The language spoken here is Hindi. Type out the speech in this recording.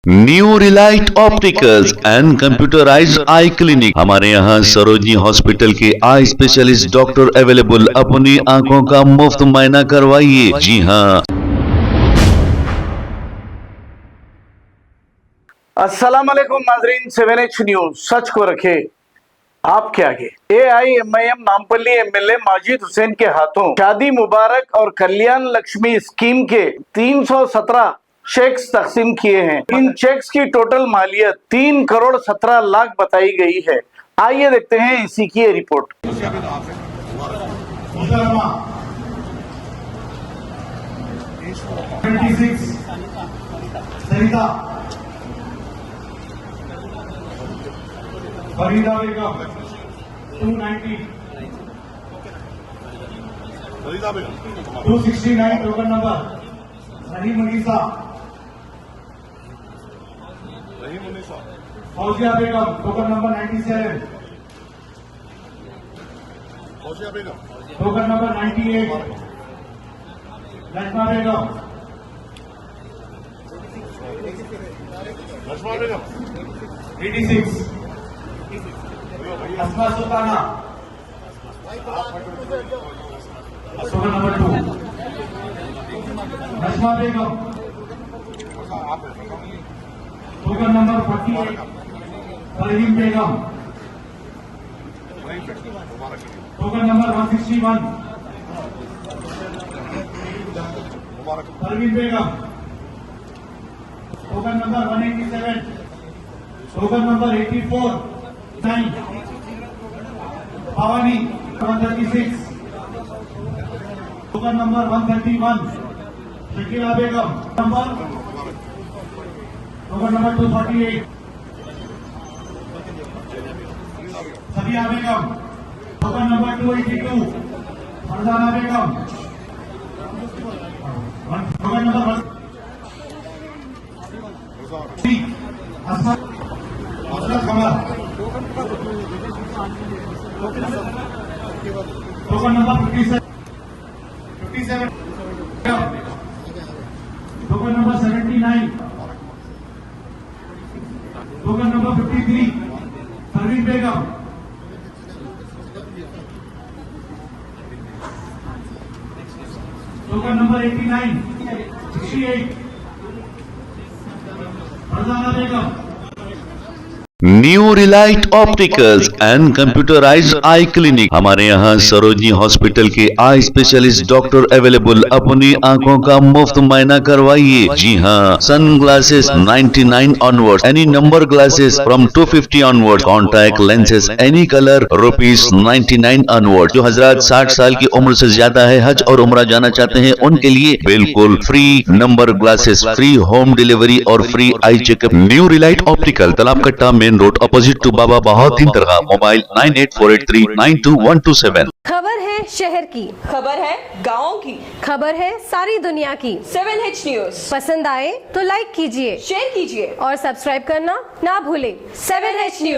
New relight opticals and computerized eye clinic. हमारे यहाँ सरोजनी हॉस्पिटल के आई स्पेशलिस्ट डॉक्टर अवेलेबल। अपनी आंखों का मुफ्त मुआयना करवाइए। जी हाँ। अस्सलाम वालेकुम नाजरीन, 7H न्यूज सच को रखे आपके आगे। AIMIM नामपल्ली MLA माजिद हुसैन के हाथों शादी मुबारक और कल्याण लक्ष्मी स्कीम के 317 चेक्स तकसीम किए हैं। इन चेक्स की टोटल मालियत 3 करोड़ 17 लाख बताई गई है। आइए देखते हैं इसी की ये रिपोर्ट। Farida Begum 290, 269 token number Rahim Unnisa, Fauzia Begum token number 97, token number 98, Lakshma Begum 86, Asma Sultana token number 2, Najma Begum token number 48, Farheem Begum token number 161, Parveen Begum token number 187, token number 84, 9, Bhavani 136, token number 131, Shakila Begum token number 248, Sabiya Begum token number 282, Farzana Begum token number 1, Asrat Qamar token number 57, token number 79, token number 53, Parveen Begum token number 89, 68, Farzana Begum. New relight opticals and computerized eye clinic. हमारे यहाँ सरोजनी हॉस्पिटल के आई स्पेशलिस्ट डॉक्टर अवेलेबल। अपनी आंखों का मुफ्त मुआयना करवाइए। जी हाँ। Sunglasses 99 onward, any number glasses from 250 onward, contact lenses any colour ₹99 onward. जो हजरात 60 साल की उम्र से ज्यादा है, हज और उम्रा जाना चाहते हैं, उनके लिए बिल्कुल free number glasses, free home delivery और free eye checkup. New relight optical, Talab Katta, main road, opposite to Baba Bahauddin Dargah. Mobile 9848392127। खबर है शहर की, खबर है गाँव की, खबर है सारी दुनिया की। 7H न्यूज पसंद आए तो लाइक कीजिए, शेयर कीजिए और सब्सक्राइब करना ना भूलें। 7H news.